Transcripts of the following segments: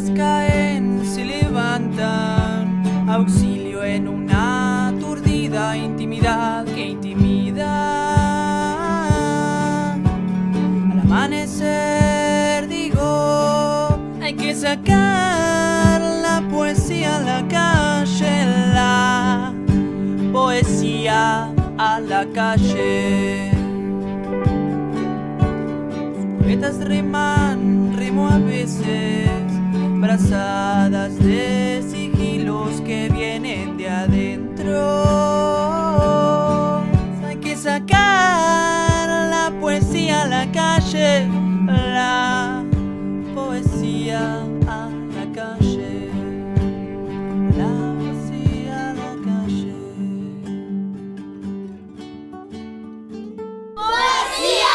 piedras caen, se levantan, auxilio en una aturdida intimidad que intimida. Al amanecer digo, hay que sacar la poesía a la calle, la poesía a la calle. Poetas riman, rimo a veces, brazadas de sigilos que vienen de adentro. Hay que sacar la poesía a la calle, la poesía a la calle, la poesía a la calle. ¡Poesía!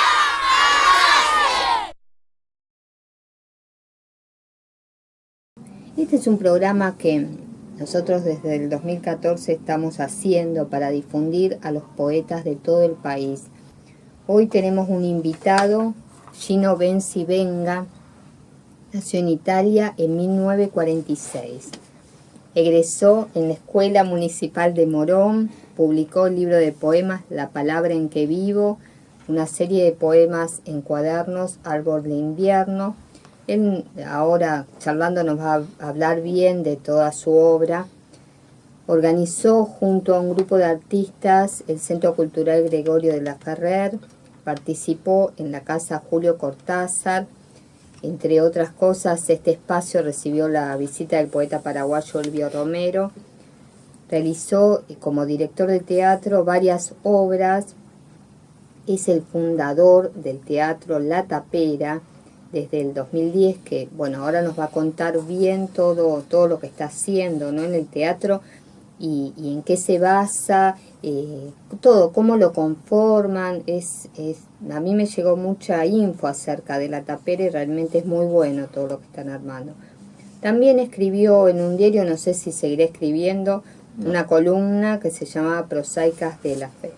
Este es un programa que nosotros desde el 2014 estamos haciendo para difundir a los poetas de todo el país. Hoy tenemos un invitado, Gino Bencivenga. Nació en Italia en 1946. Egresó en la Escuela Municipal de Morón, publicó el libro de poemas La palabra en que vivo, una serie de poemas en cuadernos, Árbol de invierno. Él ahora charlando nos va a hablar bien de toda su obra. Organizó junto a un grupo de artistas el Centro Cultural Gregorio de la Ferrer, participó en la Casa Julio Cortázar. Entre otras cosas, este espacio recibió la visita del poeta paraguayo Elvio Romero. Realizó como director de teatro varias obras. Es el fundador del teatro La Tapera desde el 2010, que bueno, ahora nos va a contar bien todo lo que está haciendo, ¿no?, en el teatro y en qué se basa, todo, cómo lo conforman. A mí me llegó mucha info acerca de La Tapera y realmente es muy bueno todo lo que están armando. También escribió en un diario, no sé si seguiré escribiendo, una columna que se llamaba Prosaicas de la Fe.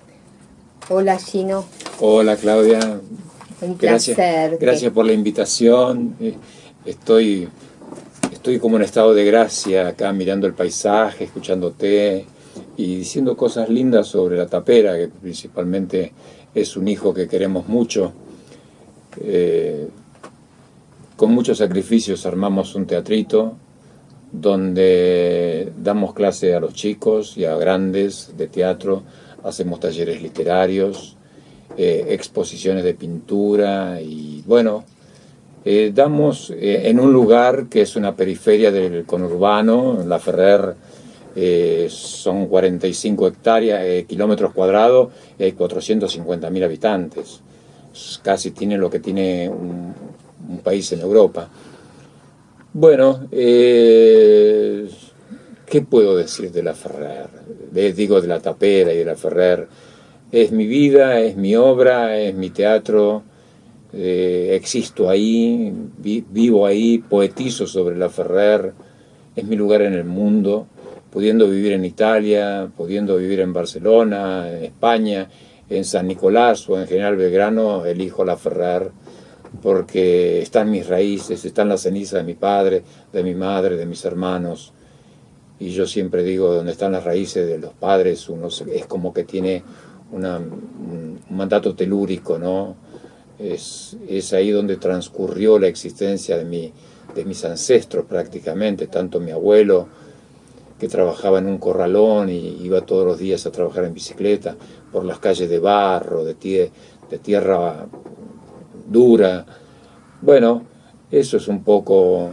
Hola, Gino. Hola, Claudia. Un placer. Gracias por la invitación. Estoy como en estado de gracia acá mirando el paisaje, escuchándote y diciendo cosas lindas sobre La Tapera, que principalmente es un hijo que queremos mucho. Con muchos sacrificios armamos un teatrito donde damos clase a los chicos y a grandes de teatro, hacemos talleres literarios, exposiciones de pintura y bueno, damos en un lugar que es una periferia del conurbano. La Ferrer son 45 hectáreas, kilómetros cuadrados y hay 450.000 habitantes. Casi tiene lo que tiene un país en Europa. Bueno, ¿qué puedo decir de La Ferrer? Digo de La Tapera y de La Ferrer. Es mi vida, es mi obra, es mi teatro, existo ahí, vivo ahí, poetizo sobre La Ferrer, es mi lugar en el mundo, pudiendo vivir en Italia, pudiendo vivir en Barcelona, en España, en San Nicolás o en General Belgrano, elijo La Ferrer porque están mis raíces, están las cenizas de mi padre, de mi madre, de mis hermanos. Y yo siempre digo, donde están las raíces de los padres, uno es como que tiene un mandato telúrico, ¿no? Es ahí donde transcurrió la existencia de mis ancestros prácticamente, tanto mi abuelo, que trabajaba en un corralón y iba todos los días a trabajar en bicicleta por las calles de barro, de tierra dura. Bueno, eso es un poco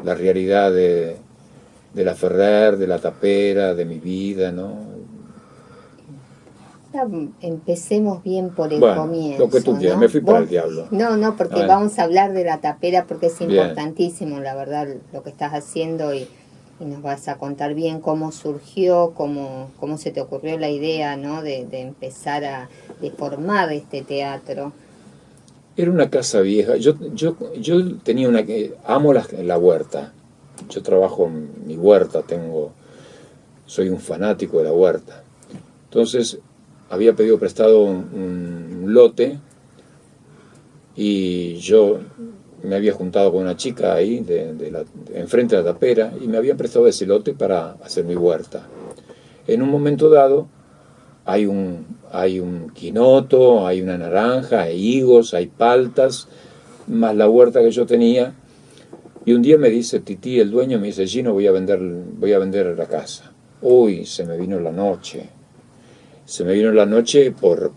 la realidad de La Ferrer, de La Tapera, de mi vida, ¿no? Empecemos bien por el comienzo. Lo que tú quieras, ¿no? Me fui para el diablo. No, porque vamos a hablar de La Tapera porque es importantísimo, la verdad, lo que estás haciendo y nos vas a contar bien cómo surgió, cómo se te ocurrió la idea, ¿no?, de empezar de formar este teatro. Era una casa vieja. Yo tenía amo la huerta. Yo trabajo en mi huerta, soy un fanático de la huerta. Entonces había pedido prestado un lote y yo me había juntado con una chica ahí, enfrente de la tapera, y me habían prestado ese lote para hacer mi huerta. En un momento dado, hay un quinoto, hay una naranja, hay higos, hay paltas, más la huerta que yo tenía. Y un día me dice Tití, el dueño, me dice, Gino, voy a vender la casa. Uy, se me vino la noche. Se me vino la noche por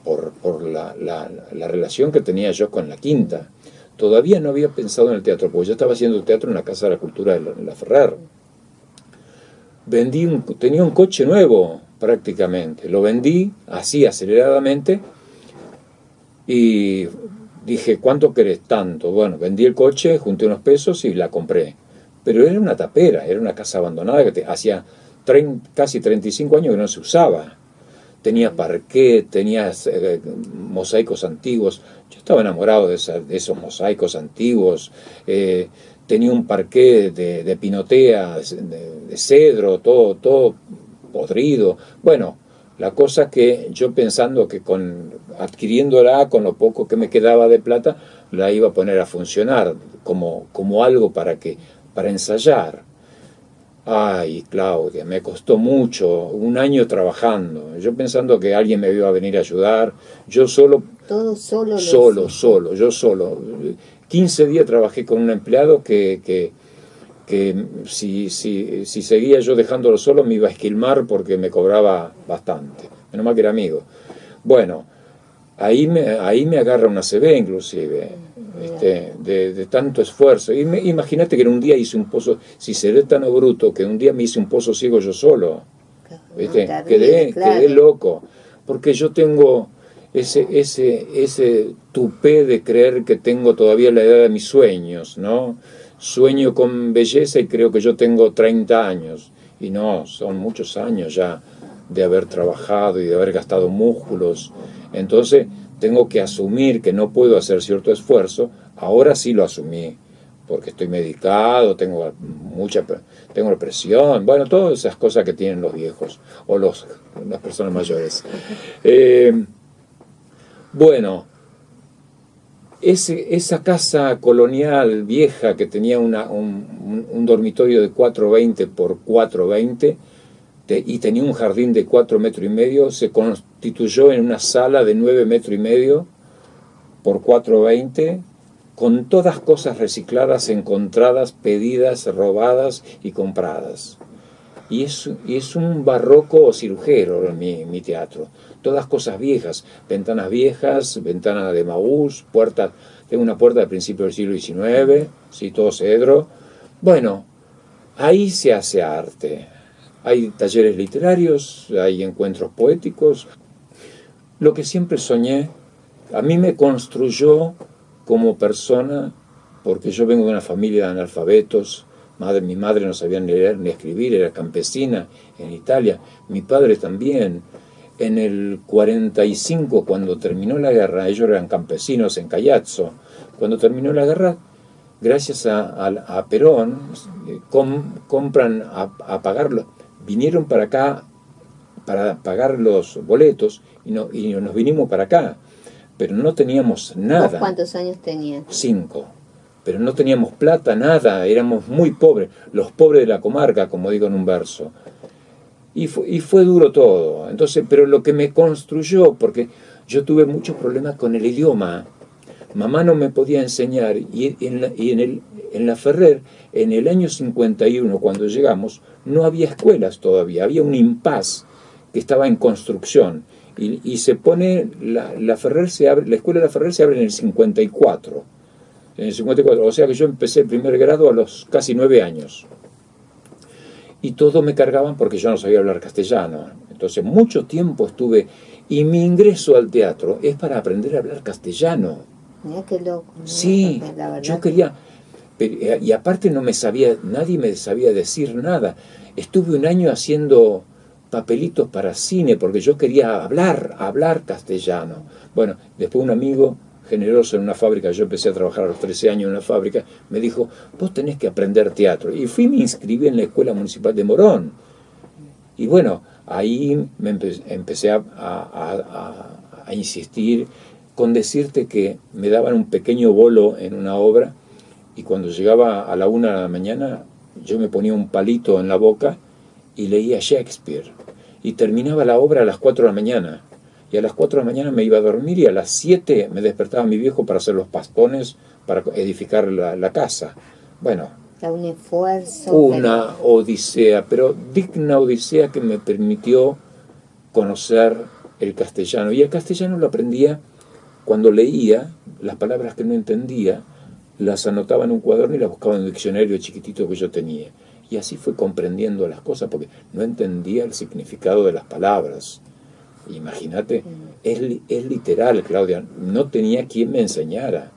la relación que tenía yo con la quinta. Todavía no había pensado en el teatro, porque yo estaba haciendo teatro en la Casa de la Cultura de la Ferrer. Tenía un coche nuevo, prácticamente. Lo vendí así, aceleradamente, y dije, ¿cuánto querés? Tanto. Bueno, vendí el coche, junté unos pesos y la compré. Pero era una tapera, era una casa abandonada que hacía casi 35 años que no se usaba. Tenía parquet, tenía mosaicos antiguos. Yo estaba enamorado de esos mosaicos antiguos. Tenía un parquet de pinotea, de cedro, todo podrido. Bueno, la cosa que yo pensando que adquiriéndola, con lo poco que me quedaba de plata, la iba a poner a funcionar como algo para ensayar. Ay, Claudia, me costó mucho, 1 año trabajando, yo pensando que alguien me iba a venir a ayudar, yo solo. Todo solo. Yo solo. 15 días trabajé con un empleado que si seguía yo dejándolo solo me iba a esquilmar porque me cobraba bastante, menos mal que era amigo. Bueno, ahí me agarra una CB inclusive. De tanto esfuerzo. Imagínate que en un día hice un pozo, si seré tan bruto, que un día me hice un pozo ciego yo solo. ¿Viste? Quedé loco. Porque yo tengo ese tupé de creer que tengo todavía la edad de mis sueños, ¿no? Sueño con belleza y creo que yo tengo 30 años. Y no, son muchos años ya de haber trabajado y de haber gastado músculos. Entonces tengo que asumir que no puedo hacer cierto esfuerzo. Ahora sí lo asumí, porque estoy medicado, tengo la presión, bueno, todas esas cosas que tienen los viejos o las personas mayores. Bueno, esa casa colonial vieja que tenía un dormitorio de 420 por 420 y tenía un jardín de 4,5 metros, se constituyó en una sala de 9,5 metros por 420, con todas cosas recicladas, encontradas, pedidas, robadas y compradas. Y es un barroco cirujero mi teatro. Todas cosas viejas, ventanas de Maús, puertas. Tengo una puerta de principio del siglo XIX, sí, todo cedro. Bueno, ahí se hace arte. Hay talleres literarios, hay encuentros poéticos. Lo que siempre soñé, a mí me construyó como persona, porque yo vengo de una familia de analfabetos. Mi madre no sabía ni leer ni escribir, era campesina en Italia. Mi padre también. En el 45, cuando terminó la guerra, ellos eran campesinos en Cayazzo. Cuando terminó la guerra, gracias a Perón, compran a pagarlo. Vinieron para acá para pagar los boletos y nos vinimos para acá. Pero no teníamos nada. ¿Vos cuántos años tenías? 5. Pero no teníamos plata, nada, éramos muy pobres, los pobres de la comarca, como digo en un verso. Y fue duro todo. Entonces, pero lo que me construyó, porque yo tuve muchos problemas con el idioma. Mamá no me podía enseñar, y en la Ferrer, en el año 51, cuando llegamos, no había escuelas todavía, había un impasse que estaba en construcción. Y se pone, la escuela de la Ferrer se abre en el 54. En el 54, o sea que yo empecé el primer grado a los casi 9 años. Y todo me cargaban porque yo no sabía hablar castellano. Entonces mucho tiempo estuve, y mi ingreso al teatro es para aprender a hablar castellano. Mira qué loco. Sí, la verdad yo quería, y aparte nadie me sabía decir nada. Estuve 1 año haciendo papelitos para cine porque yo quería hablar castellano. Bueno, después un amigo generoso en una fábrica, yo empecé a trabajar a los 13 años en una fábrica, me dijo, vos tenés que aprender teatro. Y me inscribí en la Escuela Municipal de Morón. Y bueno, ahí me empecé a insistir con decirte que me daban un pequeño bolo en una obra y cuando llegaba a la 1 de la mañana yo me ponía un palito en la boca y leía Shakespeare. Y terminaba la obra a las 4 de la mañana. Y a las 4 de la mañana me iba a dormir y a las 7 me despertaba mi viejo para hacer los pastones para edificar la casa. Bueno, un esfuerzo. Una odisea, pero digna odisea que me permitió conocer el castellano. Y el castellano lo aprendía cuando leía las palabras que no entendía, las anotaba en un cuaderno y las buscaba en un diccionario chiquitito que yo tenía. Y así fue comprendiendo las cosas, porque no entendía el significado de las palabras. Imagínate, es literal, Claudia, no tenía quien me enseñara.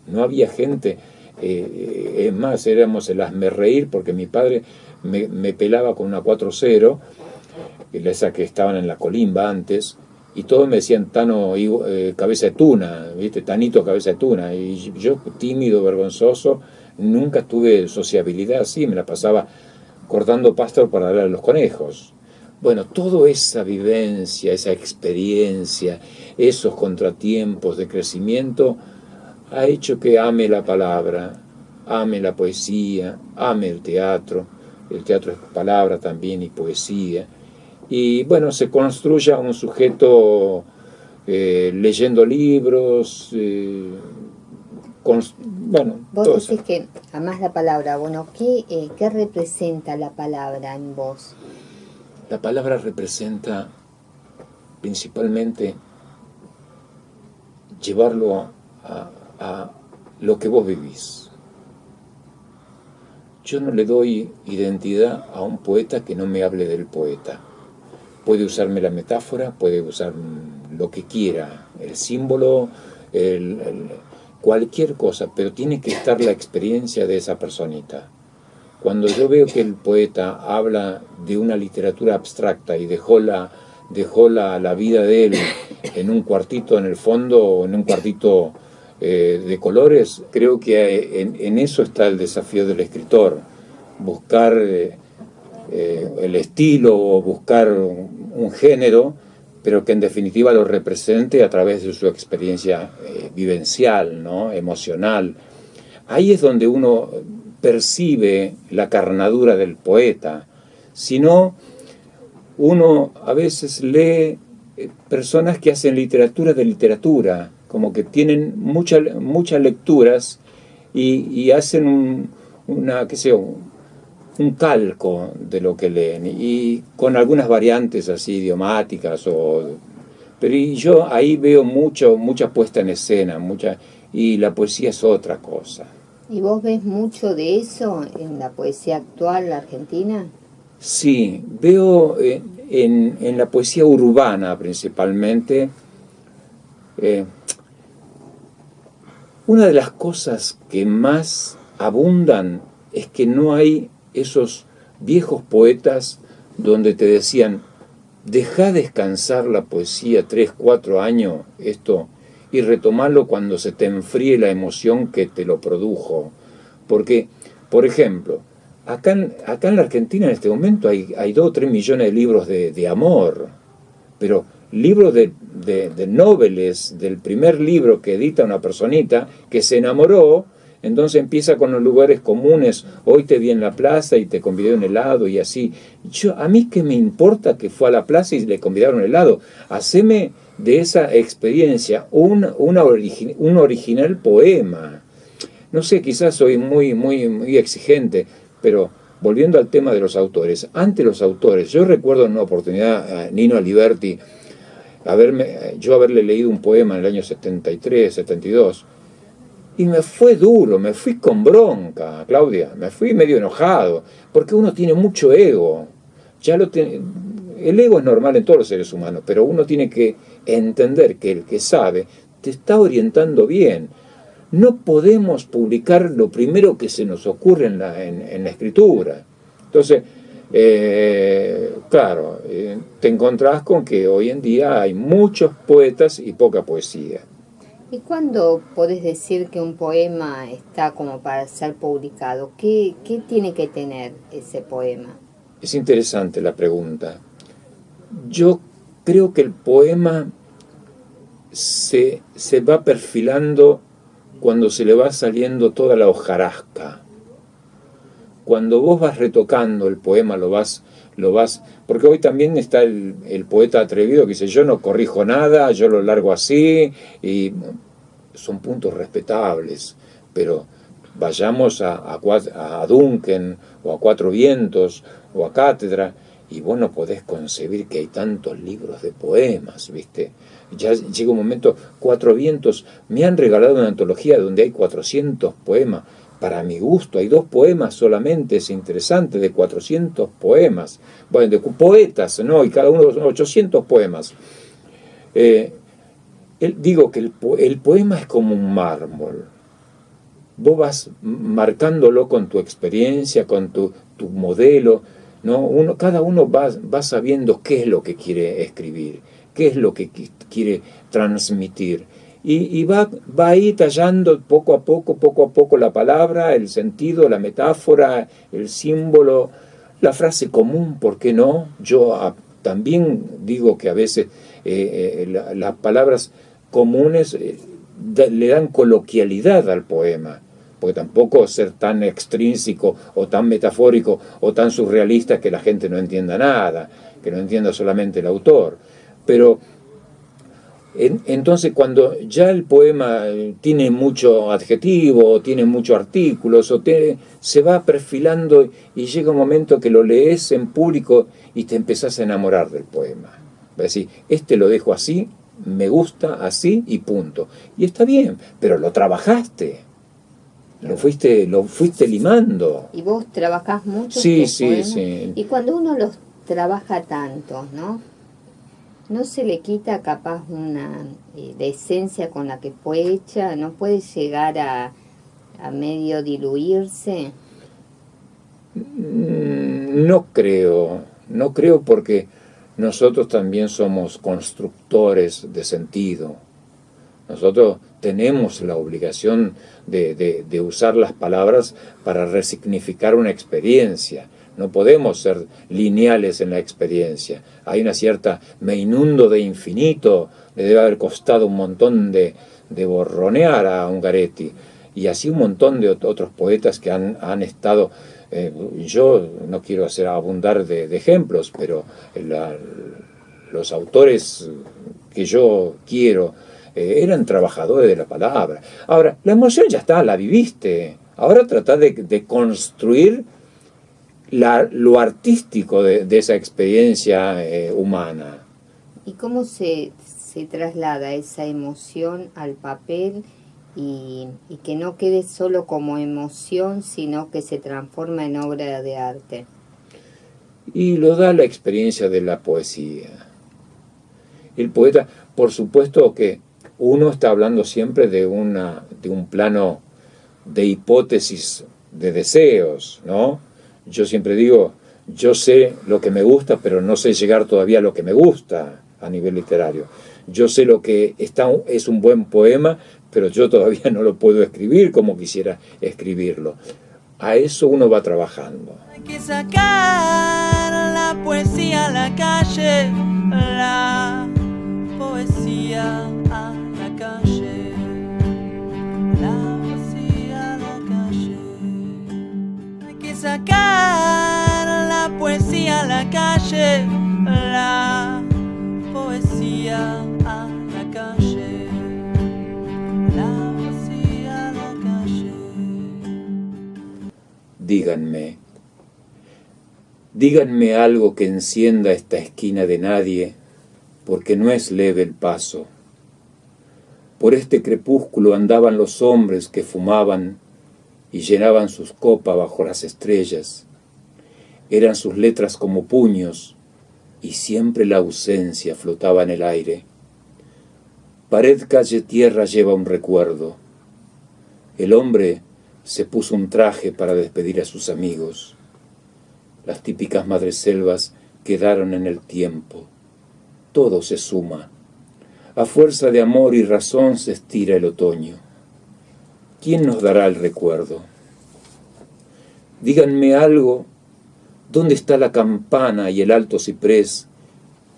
No había gente, es más, éramos el hazmerreír, porque mi padre me pelaba con una 4-0, esa que estaban en la colimba antes, y todos me decían Tano cabeza de tuna, ¿viste? Tanito cabeza de tuna, y yo tímido, vergonzoso, nunca tuve sociabilidad así, me la pasaba cortando pasto para darle a los conejos. Bueno, toda esa vivencia, esa experiencia, esos contratiempos de crecimiento, ha hecho que ame la palabra, ame la poesía, ame el teatro. El teatro es palabra también y poesía. Y bueno, se construya un sujeto leyendo libros, bueno. Vos decís que amás la palabra. Bueno, ¿qué representa la palabra en vos? La palabra representa principalmente llevarlo a lo que vos vivís. Yo no le doy identidad a un poeta que no me hable del poeta. Puede usarme la metáfora, puede usar lo que quiera, el símbolo, cualquier cosa, pero tiene que estar la experiencia de esa personita. Cuando yo veo que el poeta habla de una literatura abstracta y dejó la vida de él en un cuartito en el fondo o en un cuartito de colores, creo que en eso está el desafío del escritor, buscar el estilo o buscar un género, pero que en definitiva lo represente a través de su experiencia vivencial, ¿no? Emocional. Ahí es donde uno percibe la carnadura del poeta. Si no, uno a veces lee personas que hacen literatura de literatura, como que tienen muchas lecturas y hacen un calco de lo que leen, y con algunas variantes así idiomáticas, pero yo ahí veo mucha puesta en escena, y la poesía es otra cosa. ¿Y vos ves mucho de eso en la poesía actual argentina? Sí, veo en la poesía urbana principalmente. Una de las cosas que más abundan es que no hay esos viejos poetas donde te decían, deja descansar la poesía 3, 4 años, y retomarlo cuando se te enfríe la emoción que te lo produjo. Porque, por ejemplo, acá en la Argentina en este momento hay 2 o 3 millones de libros de amor, pero libros de noveles, del primer libro que edita una personita que se enamoró. Entonces empieza con los lugares comunes, hoy te vi en la plaza y te convidé a un helado y así. A mí qué me importa que fue a la plaza y le convidaron un helado. Haceme de esa experiencia un original poema. No sé, quizás soy muy exigente, pero volviendo al tema de los autores. Ante los autores, yo recuerdo en una oportunidad a Nino Aliberti, haberle leído un poema en el año 73, 72, y me fue duro, me fui con bronca, Claudia, me fui medio enojado, porque uno tiene mucho ego. El ego es normal en todos los seres humanos, pero uno tiene que entender que el que sabe te está orientando bien. No podemos publicar lo primero que se nos ocurre en la escritura. Entonces, claro, te encontrás con que hoy en día hay muchos poetas y poca poesía. ¿Y cuándo podés decir que un poema está como para ser publicado? ¿Qué tiene que tener ese poema? Es interesante la pregunta. Yo creo que el poema se va perfilando cuando se le va saliendo toda la hojarasca. Cuando vos vas retocando el poema, lo vas, porque hoy también está el poeta atrevido que dice, yo no corrijo nada, yo lo largo así, y son puntos respetables, pero vayamos a Duncan, o a Cuatro Vientos, o a Cátedra, y vos no podés concebir que hay tantos libros de poemas, ¿viste? Ya llega un momento, Cuatro Vientos, me han regalado una antología donde hay 400 poemas. Para mi gusto, hay 2 poemas solamente, es interesante, de 400 poemas. Bueno, de poetas, ¿no? Y cada uno son 800 poemas. Digo que el poema es como un mármol. Vos vas marcándolo con tu experiencia, con tu modelo, ¿no? Cada uno va sabiendo qué es lo que quiere escribir, qué es lo que quiere transmitir. Y va ahí tallando poco a poco la palabra, el sentido, la metáfora, el símbolo, la frase común, ¿por qué no? Yo también digo que a veces las palabras comunes le dan coloquialidad al poema, porque tampoco ser tan extrínseco o tan metafórico o tan surrealista que la gente no entienda nada, que no entienda solamente el autor. Pero entonces cuando ya el poema tiene mucho adjetivo, tiene muchos artículos, se va perfilando y llega un momento que lo lees en público y te empezás a enamorar del poema. Va a decir, lo dejo así, me gusta así y punto. Y está bien, pero lo trabajaste, lo fuiste limando. ¿Y vos trabajás mucho? Sí. Y cuando uno los trabaja tanto, ¿no se le quita capaz una esencia con la que fue hecha? ¿No puede llegar a medio diluirse? No creo porque nosotros también somos constructores de sentido. Nosotros tenemos la obligación de usar las palabras para resignificar una experiencia. No podemos ser lineales en la experiencia. Hay una cierta, me inundo de infinito, le debe haber costado un montón de borronear a Ungaretti. Y así un montón de otros poetas que han estado, yo no quiero abundar de ejemplos, pero los autores que yo quiero eran trabajadores de la palabra. Ahora, la emoción ya está, la viviste. Ahora trata de construir lo artístico de esa experiencia humana. ¿Y cómo se traslada esa emoción al papel y que no quede solo como emoción, sino que se transforma en obra de arte? Y lo da la experiencia de la poesía. El poeta, por supuesto que uno está hablando siempre de un plano de hipótesis, de deseos, ¿no? Yo siempre digo, yo sé lo que me gusta, pero no sé llegar todavía a lo que me gusta a nivel literario. Yo sé lo que es un buen poema, pero yo todavía no lo puedo escribir como quisiera escribirlo. A eso uno va trabajando. Hay que sacar la poesía a la calle, la poesía a la calle, la poesía a la calle. Hay que sacar la poesía a la calle, la poesía a la calle, la poesía a la calle. Díganme algo que encienda esta esquina de nadie, porque no es leve el paso. Por este crepúsculo andaban los hombres que fumaban y llenaban sus copas bajo las estrellas. Eran sus letras como puños, y siempre la ausencia flotaba en el aire. Pared, calle, tierra lleva un recuerdo. El hombre se puso un traje para despedir a sus amigos. Las típicas madreselvas quedaron en el tiempo. Todo se suma. A fuerza de amor y razón se estira el otoño. ¿Quién nos dará el recuerdo? Díganme algo. ¿Dónde está la campana y el alto ciprés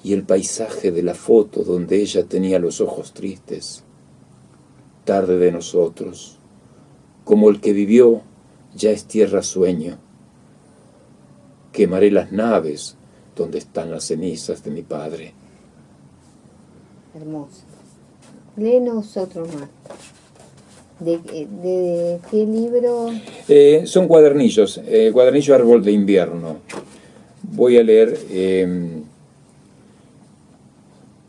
y el paisaje de la foto donde ella tenía los ojos tristes? tarde de nosotros, como el que vivió ya es tierra sueño. Quemaré las naves donde están las cenizas de mi padre. Hermoso. Léenos otro más. ¿De qué libro? Son cuadernillos, cuadernillo Árbol de Invierno. Voy a leer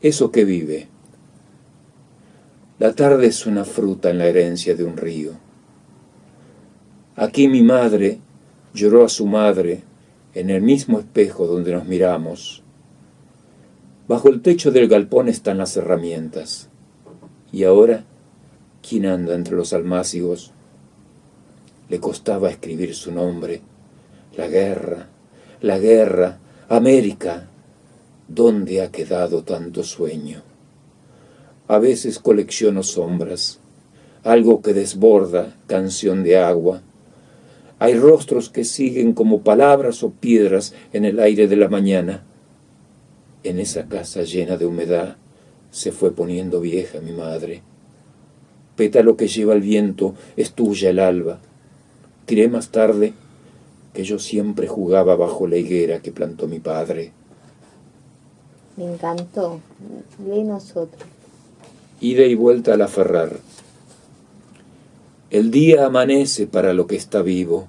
Eso que vive. La tarde es una fruta en la herencia de un río. Aquí mi madre lloró a su madre en el mismo espejo donde nos miramos. Bajo el techo del galpón están las herramientas. Y ahora, ¿quién anda entre los almácigos? Le costaba escribir su nombre. La guerra, América. ¿Dónde ha quedado tanto sueño? A veces colecciono sombras, algo que desborda, canción de agua. Hay rostros que siguen como palabras o piedras en el aire de la mañana. En esa casa llena de humedad se fue poniendo vieja mi madre. Pétalo que lleva el viento, es tuya el alba. Diré más tarde que yo siempre jugaba bajo la higuera que plantó mi padre. Me encantó. Léenos otro. Ida y vuelta a la Ferrar. El día amanece para lo que está vivo.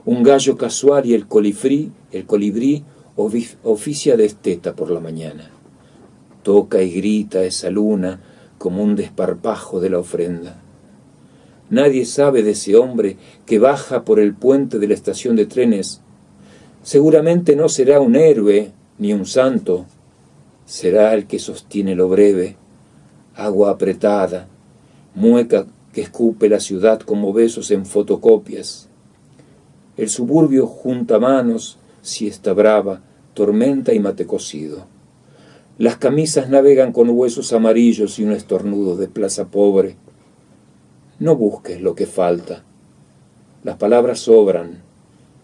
Un gallo casual y el colibrí oficia de esteta por la mañana. Toca y grita esa luna como un desparpajo de la ofrenda. Nadie sabe de ese hombre que baja por el puente de la estación de trenes. Seguramente no será un héroe ni un santo. Será el que sostiene lo breve, agua apretada, mueca que escupe la ciudad como besos en fotocopias. El suburbio junta manos, siesta brava, tormenta y mate cocido. Las camisas navegan con huesos amarillos y un estornudo de plaza pobre. No busques lo que falta. Las palabras sobran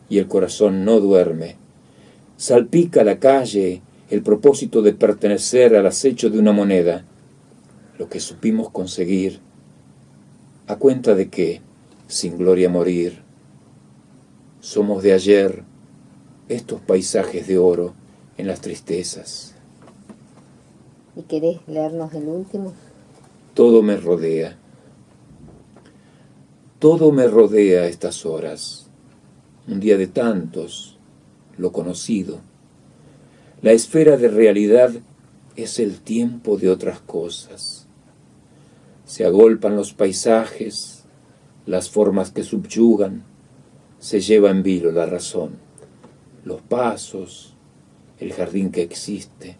y el corazón no duerme. Salpica la calle el propósito de pertenecer al acecho de una moneda. Lo que supimos conseguir, ¿a cuenta de qué? Sin gloria morir. Somos de ayer, estos paisajes de oro en las tristezas. ¿Y querés leernos el último? Todo me rodea. Todo me rodea a estas horas. Un día de tantos, lo conocido. La esfera de realidad es el tiempo de otras cosas. Se agolpan los paisajes, las formas que subyugan, se lleva en vilo la razón, los pasos, el jardín que existe.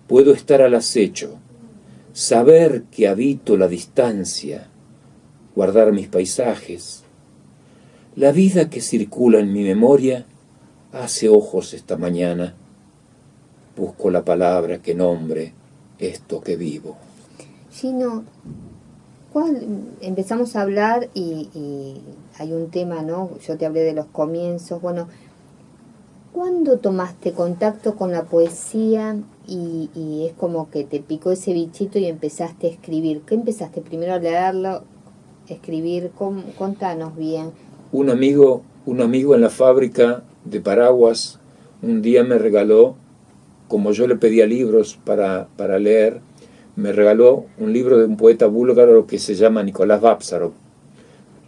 Puedo estar al acecho, saber que habito la distancia, guardar mis paisajes. La vida que circula en mi memoria hace ojos esta mañana. Busco la palabra que nombre esto que vivo. Gino, empezamos a hablar y hay un tema, ¿no? Yo te hablé de los comienzos. Bueno, ¿cuándo tomaste contacto con la poesía y es como que te picó ese bichito y empezaste a escribir? ¿Qué empezaste? Primero a leerlo, escribir. Contanos bien. Un amigo en la fábrica de paraguas un día me regaló, como yo le pedía libros para leer, me regaló un libro de un poeta búlgaro que se llama Nicolás Vapsarov.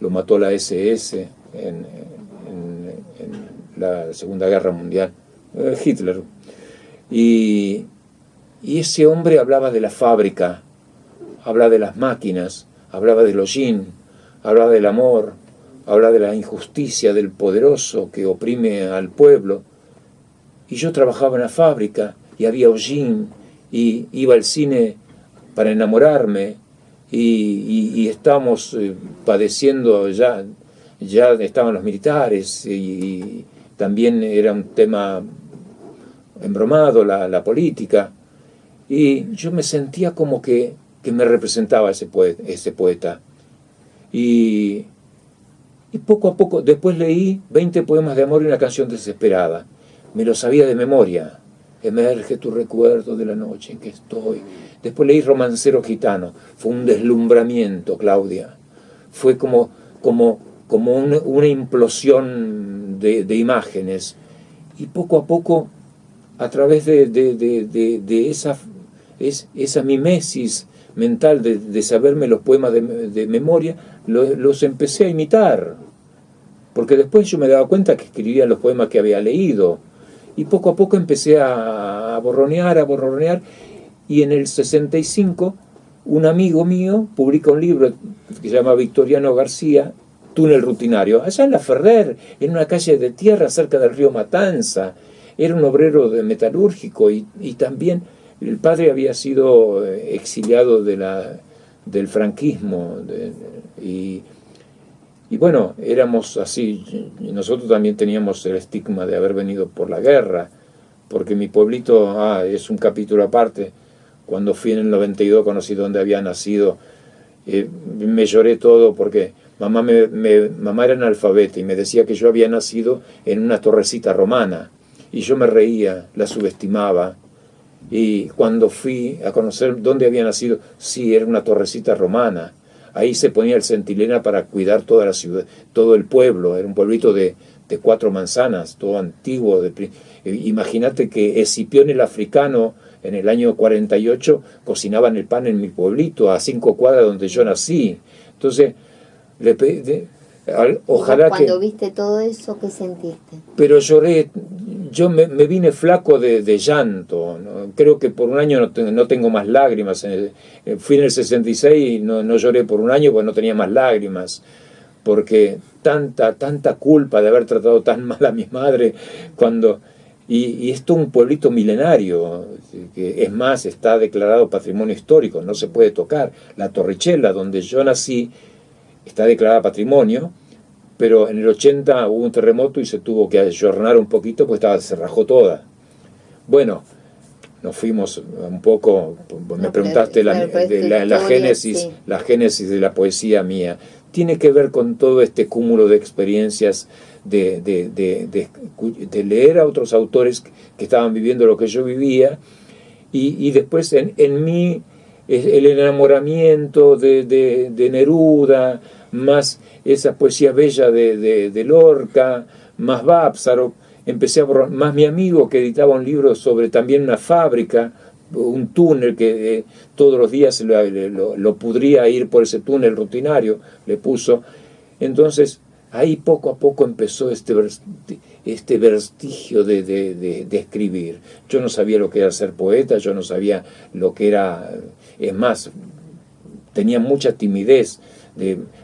Lo mató la SS en la Segunda Guerra Mundial, Hitler. Y ese hombre hablaba de la fábrica, hablaba de las máquinas, hablaba del hollín, hablaba del amor, hablaba de la injusticia del poderoso que oprime al pueblo. Y yo trabajaba en la fábrica y había hollín y iba al cine para enamorarme y estábamos padeciendo, ya estaban los militares y también era un tema embromado la política, y yo me sentía como que me representaba ese poeta. Y poco a poco, después leí 20 poemas de amor y una canción desesperada. Me lo sabía de memoria. emerge tu recuerdo de la noche en que estoy. Después leí Romancero Gitano, fue un deslumbramiento, Claudia. Fue como una implosión de imágenes. Y poco a poco, a través de esa mimesis mental de saberme los poemas de memoria, los empecé a imitar. Porque después yo me daba cuenta que escribía los poemas que había leído. Y poco a poco empecé a borronear. Y en el 65, un amigo mío publica un libro que se llama Victoriano García, Túnel Rutinario, allá en La Ferrer, en una calle de tierra cerca del río Matanza. Era un obrero metalúrgico y también el padre había sido exiliado del franquismo. Y bueno, éramos así. Nosotros también teníamos el estigma de haber venido por la guerra, porque mi pueblito, es un capítulo aparte. Cuando fui en el 92, conocí dónde había nacido. Me lloré todo porque mamá era analfabeta y me decía que yo había nacido en una torrecita romana. Y yo me reía, la subestimaba. Y cuando fui a conocer dónde había nacido, sí, era una torrecita romana. Ahí se ponía el centinela para cuidar toda la ciudad, todo el pueblo. Era un pueblito de 4 manzanas, todo antiguo. Imagínate que Escipión el africano, en el año 48, cocinaban el pan en mi pueblito, a 5 cuadras donde yo nací. Entonces, le pedí, ojalá que... Cuando viste todo eso, ¿qué sentiste? Pero lloré, yo me vine flaco de llanto, ¿no? Creo que por un año no tengo más lágrimas. Fui en el 66 y no lloré por un año porque no tenía más lágrimas, porque tanta culpa de haber tratado tan mal a mi madre cuando... Y esto es un pueblito milenario, que es más, está declarado patrimonio histórico, no se puede tocar. La Torricella, donde yo nací, está declarada patrimonio, pero en el 80 hubo un terremoto y se tuvo que ayornar un poquito porque se rajó toda. Bueno, nos fuimos un poco, me preguntaste la génesis, sí. La génesis de la poesía mía. Tiene que ver con todo este cúmulo de experiencias de leer a otros autores que estaban viviendo lo que yo vivía, y después en mí el enamoramiento de Neruda, más esa poesía bella de Lorca, más Bápsaro. Empecé a borrar, más mi amigo que editaba un libro sobre también una fábrica, un túnel que todos los días lo pudría ir por ese túnel rutinario, le puso. Entonces ahí poco a poco empezó este vestigio de escribir. Yo no sabía lo que era ser poeta, yo no sabía lo que era, es más, tenía mucha timidez.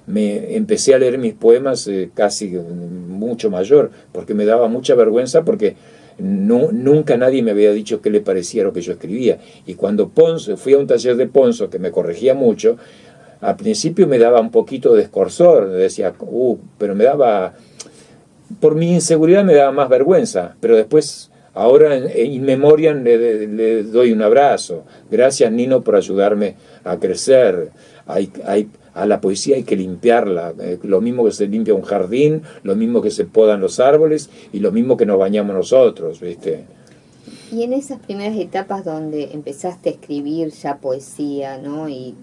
Me empecé a leer mis poemas casi mucho mayor, porque me daba mucha vergüenza, porque nunca nadie me había dicho qué le parecía lo que yo escribía. Y cuando fui a un taller de Ponzo, que me corregía mucho, al principio me daba un poquito de escorzor, decía, pero me daba, por mi inseguridad me daba más vergüenza, pero después, ahora in memoriam le doy un abrazo. Gracias, Nino, por ayudarme a crecer. A la poesía hay que limpiarla, lo mismo que se limpia un jardín, lo mismo que se podan los árboles y lo mismo que nos bañamos nosotros, ¿viste? Y en esas primeras etapas donde empezaste a escribir ya poesía, ¿no? Y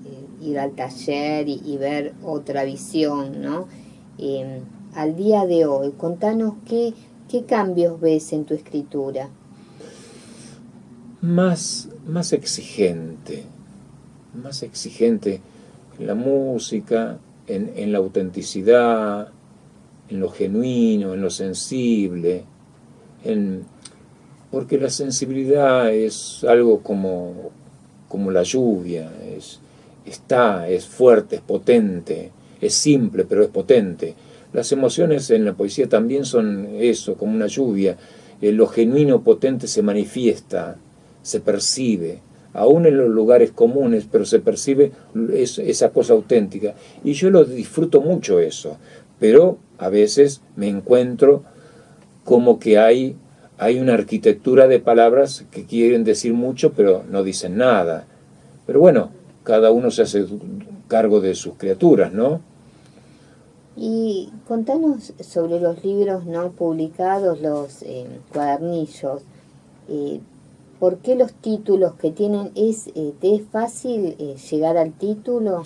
ir al taller y ver otra visión, ¿no? Al día de hoy, contanos qué cambios ves en tu escritura. Más exigente en la música, en la autenticidad, en lo genuino, en lo sensible, porque la sensibilidad es algo como la lluvia, es fuerte, es potente, es simple, pero es potente. Las emociones en la poesía también son eso, como una lluvia. Lo genuino, potente se manifiesta, se percibe, aún en los lugares comunes, pero se percibe esa cosa auténtica. Y yo lo disfruto mucho eso, pero a veces me encuentro como que hay una arquitectura de palabras que quieren decir mucho, pero no dicen nada. Pero bueno, cada uno se hace cargo de sus criaturas, ¿no? Y contanos sobre los libros no publicados, los cuadernillos. ¿Por qué los títulos que tienen? ¿Te es fácil llegar al título?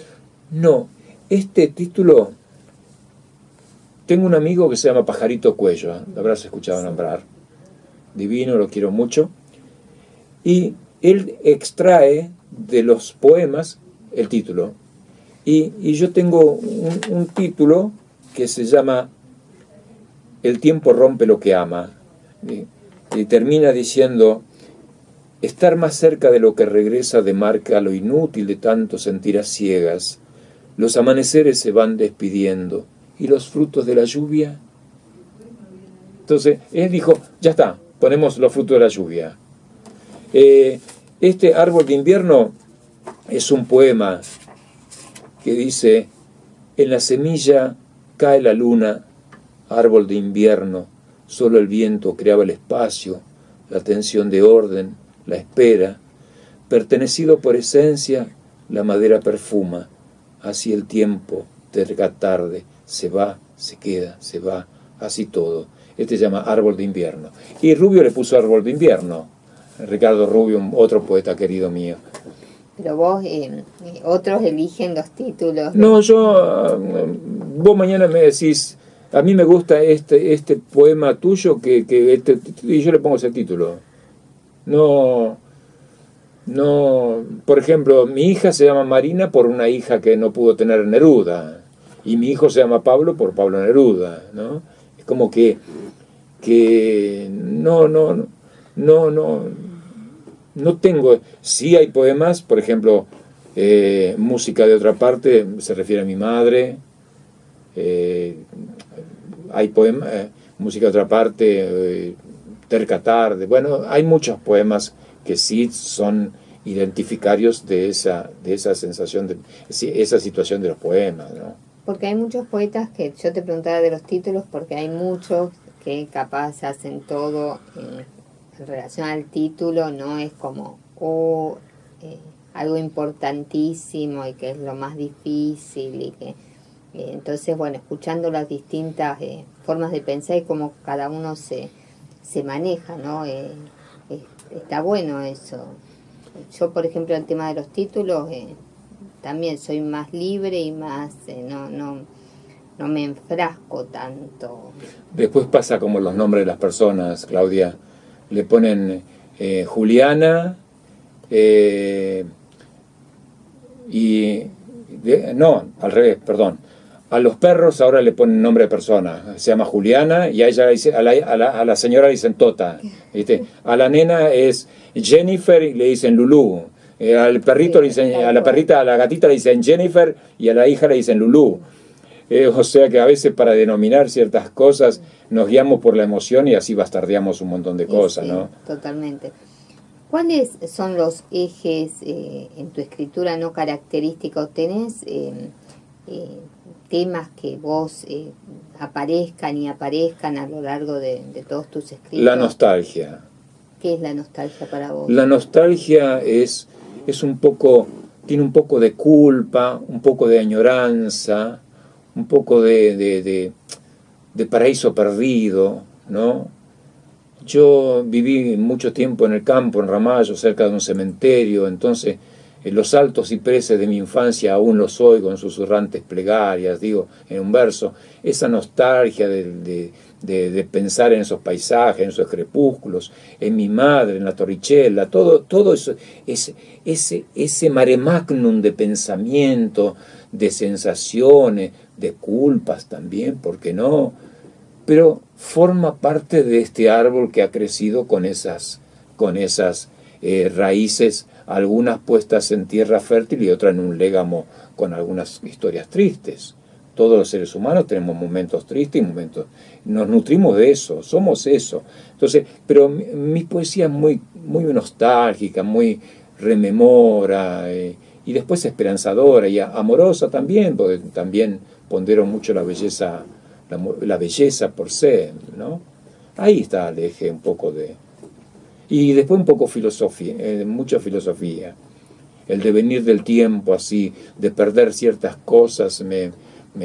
No, este título, tengo un amigo que se llama Pajarito Cuello, lo habrás escuchado nombrar, divino, lo quiero mucho, y él extrae de los poemas el título, y yo tengo un título que se llama El tiempo rompe lo que ama, y termina diciendo: estar más cerca de lo que regresa demarca lo inútil de tanto sentir a ciegas. Los amaneceres se van despidiendo y los frutos de la lluvia. Entonces él dijo: ya está, ponemos los frutos de la lluvia. Este árbol de invierno es un poema que dice: en la semilla cae la luna, árbol de invierno, solo el viento creaba el espacio, la tensión de orden, la espera. Pertenecido por esencia, la madera perfuma, así el tiempo, terca tarde, se va, se queda, se va, así todo. Este se llama Árbol de Invierno. Y Rubio le puso Árbol de Invierno. Ricardo Rubio, otro poeta querido mío. Pero vos, otros eligen los títulos. No, vos mañana me decís: a mí me gusta este poema tuyo, y yo le pongo ese título. No, por ejemplo, mi hija se llama Marina por una hija que no pudo tener Neruda, y mi hijo se llama Pablo por Pablo Neruda, ¿no? Es como que no tengo. Sí hay poemas, por ejemplo, música de otra parte, se refiere a mi madre. Hay poemas, música de otra parte, terca tarde. Bueno, hay muchos poemas que sí son identificarios de esa sensación, de esa situación de los poemas, ¿no? Porque hay muchos poetas que yo te preguntaba de los títulos, porque hay muchos que capaz hacen todo en relación al título, no es como algo importantísimo y que es lo más difícil y que entonces, bueno, escuchando las distintas formas de pensar y cómo cada uno se maneja, ¿no? Está bueno eso. Yo, por ejemplo, el tema de los títulos, también soy más libre y más, no me enfrasco tanto. Después pasa como los nombres de las personas, Claudia. Le ponen Juliana, no, al revés, perdón. A los perros ahora le ponen nombre de persona. Se llama Juliana y a ella a la señora le dicen Tota, ¿viste? A la nena es Jennifer y le dicen Lulú. Al perrito le dicen, a la perrita, a la gatita le dicen Jennifer y a la hija le dicen Lulú. O sea que a veces para denominar ciertas cosas nos guiamos por la emoción y así bastardeamos un montón de cosas, sí, ¿no? Totalmente. ¿Cuáles son los ejes en tu escritura no característicos? ¿Tenés temas que vos aparezcan y aparezcan a lo largo de todos tus escritos? La nostalgia. ¿Qué es la nostalgia para vos? La nostalgia es un poco, tiene un poco de culpa, un poco de añoranza, un poco de paraíso perdido, ¿no? Yo viví mucho tiempo en el campo, en Ramallo, cerca de un cementerio, entonces los altos cipreses de mi infancia aún los oigo en susurrantes plegarias, digo, en un verso. Esa nostalgia de pensar en esos paisajes, en esos crepúsculos, en mi madre, en la Torrichella, todo eso, ese mare magnum de pensamiento, de sensaciones, de culpas también, ¿por qué no? Pero forma parte de este árbol que ha crecido con esas raíces, algunas puestas en tierra fértil y otras en un légamo con algunas historias tristes. Todos los seres humanos tenemos momentos tristes y momentos... Nos nutrimos de eso, somos eso. Entonces, pero mi poesía es muy, muy nostálgica, muy rememora, y después esperanzadora y amorosa también, porque también pondero mucho la belleza por ser, ¿no? Ahí está el eje un poco de... Y después un poco filosofía, mucha filosofía. El devenir del tiempo, así, de perder ciertas cosas, me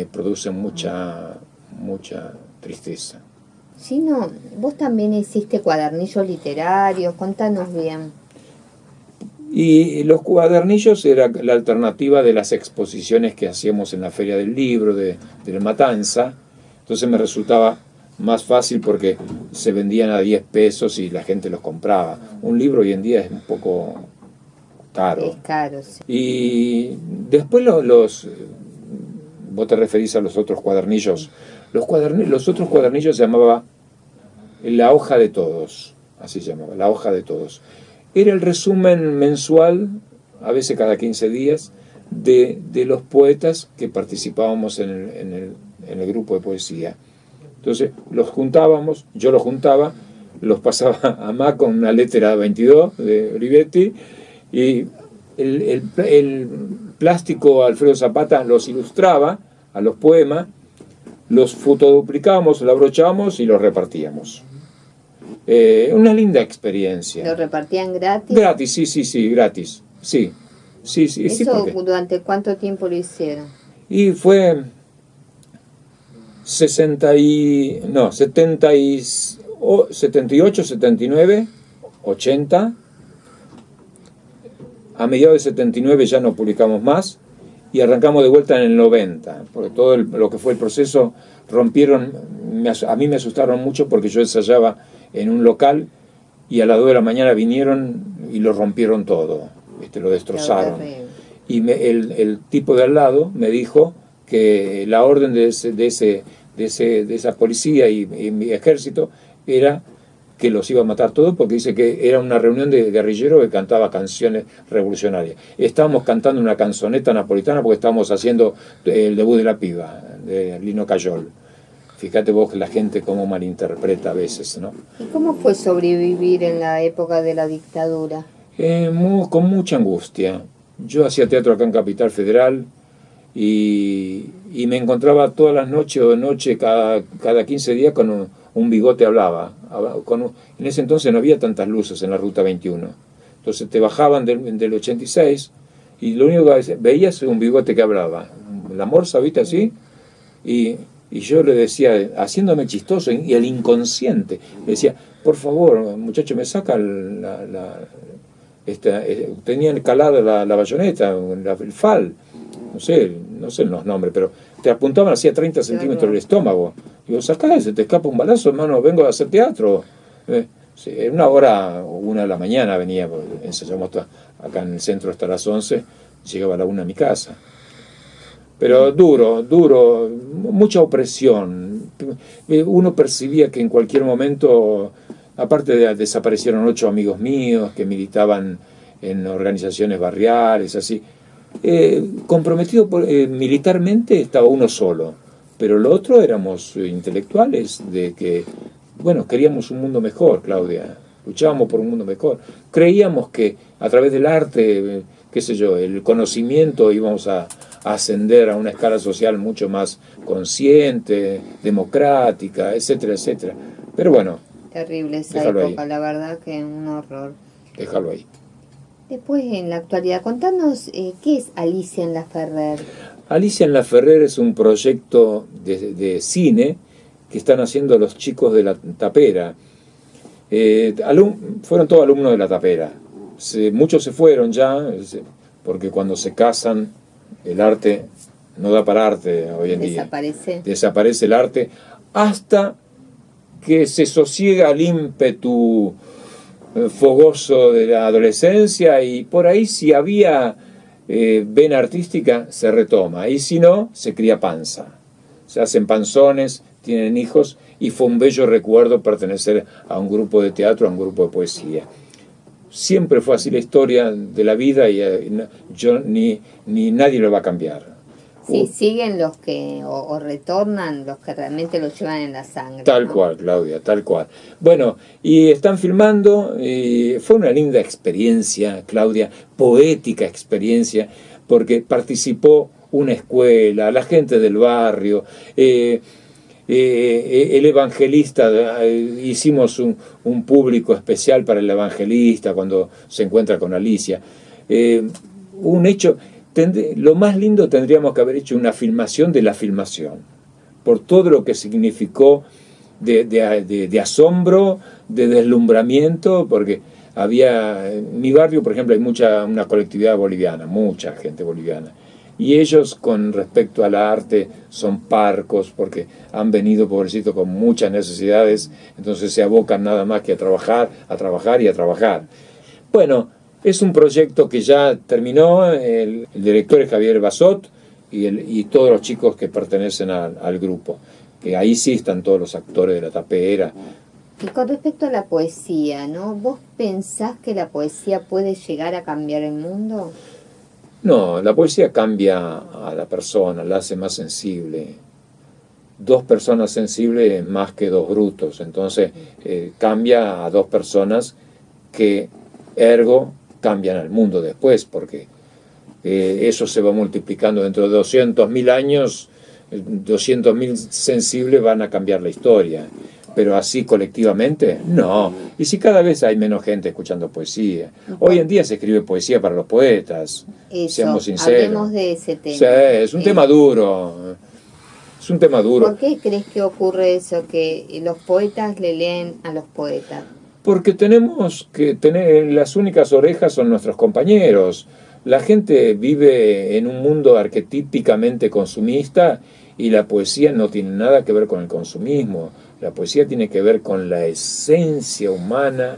produce mucha tristeza. Gino, vos también hiciste cuadernillos literarios, contanos bien. Y los cuadernillos era la alternativa de las exposiciones que hacíamos en la Feria del Libro de La Matanza. Entonces me resultaba más fácil porque se vendían a 10 pesos y la gente los compraba. Un libro hoy en día es un poco caro. Es caro, sí. Y después vos te referís a los otros cuadernillos. Los otros cuadernillos se llamaba La Hoja de Todos, así se llamaba, La Hoja de Todos. Era el resumen mensual, a veces cada 15 días, de los poetas que participábamos en el grupo de poesía. Entonces los juntábamos, yo los juntaba, los pasaba a Mac con una letra 22 de Olivetti, y el plástico Alfredo Zapata los ilustraba a los poemas, los fotoduplicábamos, los abrochábamos y los repartíamos. Una linda experiencia. ¿Lo repartían gratis? Gratis, sí, gratis. Sí. ¿Eso durante cuánto tiempo lo hicieron? Y fue 78, 79, 80. A mediados de 79 ya no publicamos más y arrancamos de vuelta en el 90, porque todo lo que fue el proceso a mí me asustaron mucho porque yo ensayaba en un local y a las 2 de la mañana vinieron y lo rompieron todo, lo destrozaron. Y el tipo de al lado me dijo que la orden de esa policía y mi ejército era que los iba a matar todos, porque dice que era una reunión de guerrilleros que cantaba canciones revolucionarias. Estábamos cantando una canzoneta napolitana porque estábamos haciendo el debut de La Piba, de Lino Cayol. Fíjate vos que la gente cómo malinterpreta a veces, ¿no? ¿Y cómo fue sobrevivir en la época de la dictadura? Con mucha angustia. Yo hacía teatro acá en Capital Federal y me encontraba todas las noches cada 15 días con un bigote hablaba. En ese entonces no había tantas luces en la Ruta 21. Entonces te bajaban del 86 y lo único que veías era un bigote que hablaba. La morsa, ¿viste? Así. Y yo le decía, haciéndome chistoso, y el inconsciente, le decía, por favor, muchacho, me saca tenían calada la bayoneta, el fal, no sé los nombres, pero te apuntaban así a 30 centímetros del estómago. Digo, sacá, se te escapa un balazo, hermano, vengo a hacer teatro. Sí, en 1 de la mañana venía, ensayamos acá en el centro hasta las 11, llegaba a la 1 a mi casa. Pero duro, mucha opresión. Uno percibía que en cualquier momento, aparte desaparecieron 8 amigos míos que militaban en organizaciones barriales, así. Comprometido militarmente estaba uno solo, pero lo otro éramos intelectuales de que, bueno, queríamos un mundo mejor, Claudia, luchábamos por un mundo mejor, creíamos que a través del arte, qué sé yo, el conocimiento íbamos a ascender a una escala social mucho más consciente, democrática, etcétera, etcétera. Pero bueno, terrible esa época, ahí. La verdad que un horror. Déjalo ahí. Después, en la actualidad, contanos qué es Alicia en la Ferrer. Alicia en la Ferrer es un proyecto de cine que están haciendo los chicos de la Tapera. Fueron todos alumnos de la Tapera. Muchos se fueron ya, porque cuando se casan, el arte no da para arte hoy en día. Desaparece el arte hasta que se sosiega el ímpetu fogoso de la adolescencia, y por ahí si había vena artística se retoma, y si no, se cría panza, se hacen panzones, tienen hijos, y fue un bello recuerdo pertenecer a un grupo de teatro, a un grupo de poesía. Siempre fue así la historia de la vida, y yo ni nadie lo va a cambiar. Sí, siguen los que, o retornan los que realmente lo llevan en la sangre. Tal cual, Claudia, tal cual. Bueno, y están filmando, y fue una linda experiencia, Claudia, poética experiencia, porque participó una escuela, la gente del barrio, el evangelista, hicimos un público especial para el evangelista cuando se encuentra con Alicia. Un hecho... Lo más lindo, tendríamos que haber hecho una filmación de la filmación, por todo lo que significó de asombro, de deslumbramiento, porque En mi barrio, por ejemplo, hay una colectividad boliviana, mucha gente boliviana. Y ellos, con respecto al arte, son parcos, porque han venido, pobrecitos, con muchas necesidades, entonces se abocan nada más que a trabajar y a trabajar. Bueno, es un proyecto que ya terminó, el director es Javier Basot y todos los chicos que pertenecen al grupo, que ahí sí están todos los actores de La Tapera. Y con respecto a la poesía, ¿no? ¿Vos pensás que la poesía puede llegar a cambiar el mundo? No, la poesía cambia a la persona, la hace más sensible. Dos personas sensibles más que dos brutos, entonces cambia a dos personas que ergo cambian al mundo después, porque eso se va multiplicando dentro de 200.000 años, 200.000 sensibles van a cambiar la historia. Pero así colectivamente, no. Y si cada vez hay menos gente escuchando poesía. Hoy en día se escribe poesía para los poetas, seamos sinceros. Hablemos de ese tema. Sí, es un tema duro. Es un tema duro. ¿Por qué crees que ocurre eso, que los poetas le leen a los poetas? Porque tenemos que tener, las únicas orejas son nuestros compañeros. La gente vive en un mundo arquetípicamente consumista y la poesía no tiene nada que ver con el consumismo. La poesía tiene que ver con la esencia humana,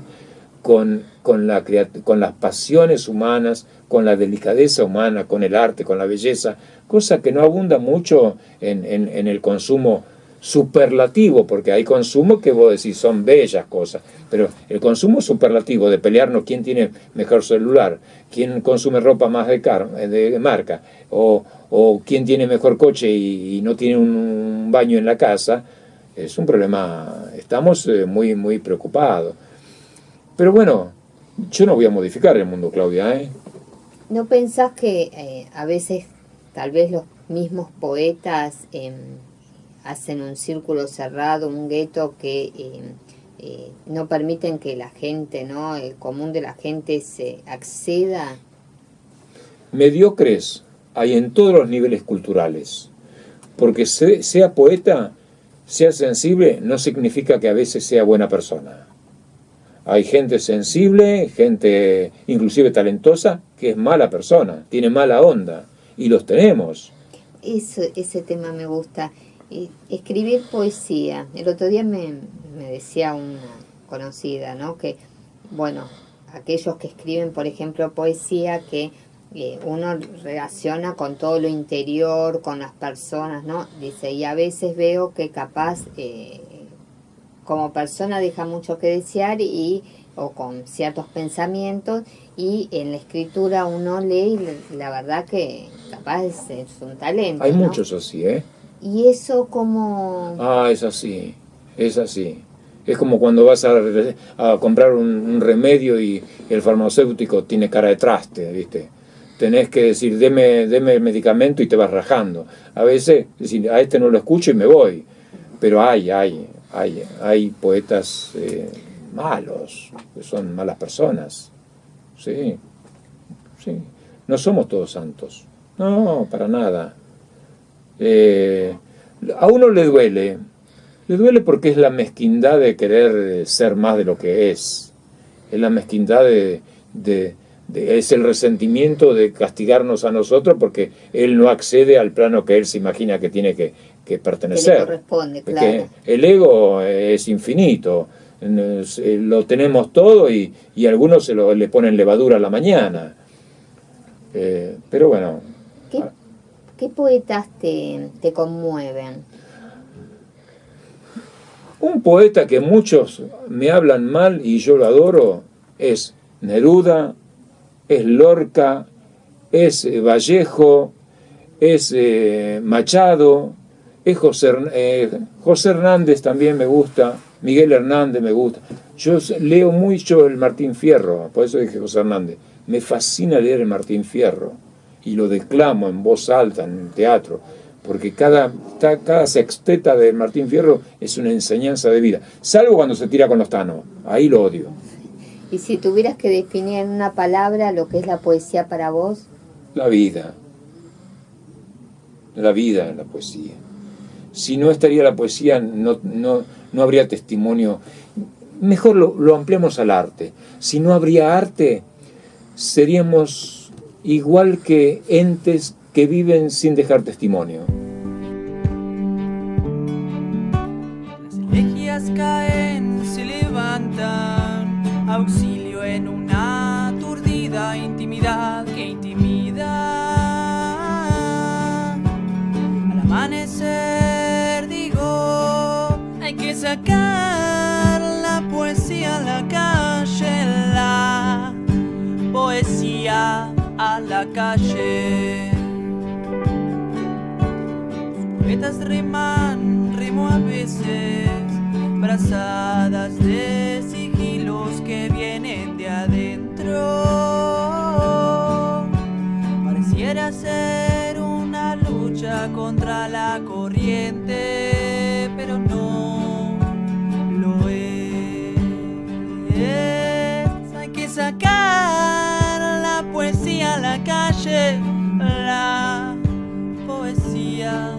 con las pasiones humanas, con la delicadeza humana, con el arte, con la belleza, cosa que no abunda mucho en el consumo superlativo, porque hay consumo que vos decís son bellas cosas, pero el consumo superlativo de pelearnos quién tiene mejor celular, quién consume ropa más de marca, o quién tiene mejor coche y no tiene un baño en la casa, es un problema. Estamos muy, muy preocupados. Pero bueno, yo no voy a modificar el mundo, Claudia, ¿eh? ¿No pensás que a veces tal vez los mismos poetas hacen un círculo cerrado, un gueto que no permiten que la gente, ¿no?, el común de la gente se acceda? Mediocres hay en todos los niveles culturales, porque sea poeta, sea sensible, no significa que a veces sea buena persona. Hay gente sensible, gente inclusive talentosa, que es mala persona, tiene mala onda, y los tenemos. Ese tema me gusta. Escribir poesía. El otro día me decía una conocida, ¿no?, que, bueno, aquellos que escriben, por ejemplo, poesía, que uno relaciona con todo lo interior, con las personas, ¿no? Dice, y a veces veo que capaz como persona deja mucho que desear o con ciertos pensamientos, y en la escritura uno lee y la verdad que capaz es un talento. Hay, ¿no?, muchos así, ¿eh? Y eso como... es así, es así. Es como cuando vas a comprar un remedio y el farmacéutico tiene cara de traste, ¿viste? Tenés que decir, deme el medicamento y te vas rajando. A veces, decir, a este no lo escucho y me voy. Pero hay poetas malos, que son malas personas. Sí. No somos todos santos. No, para nada. A uno le duele porque es la mezquindad de querer ser más de lo que es la mezquindad es el resentimiento de castigarnos a nosotros porque él no accede al plano que él se imagina que tiene que pertenecer, que le corresponde, claro. El ego es infinito, lo tenemos todo y algunos le ponen levadura a la mañana, pero bueno. ¿Qué poetas te conmueven? Un poeta que muchos me hablan mal y yo lo adoro es Neruda, es Lorca, es Vallejo, es Machado, es José Hernández también me gusta, Miguel Hernández me gusta. Yo leo mucho el Martín Fierro, por eso dije José Hernández. Me fascina leer el Martín Fierro y lo declamo en voz alta en teatro, porque cada sexteta de Martín Fierro es una enseñanza de vida, salvo cuando se tira con los tanos, ahí lo odio. Y si tuvieras que definir en una palabra lo que es la poesía para vos. La vida, la poesía. Si no estaría la poesía, no habría testimonio. mejor lo ampliamos al arte. Si no habría arte, seríamos igual que entes que viven sin dejar testimonio. Las elegías caen, se levantan, auxilio en una aturdida intimidad que intimida. Al amanecer digo, hay que sacar la poesía a la calle, la poesía a la calle. Los poetas riman, rimo a veces, brazadas de sigilos que vienen de adentro. Pareciera ser una lucha contra la corriente, pero no lo es. Hay que sacar la poesía a la calle, la poesía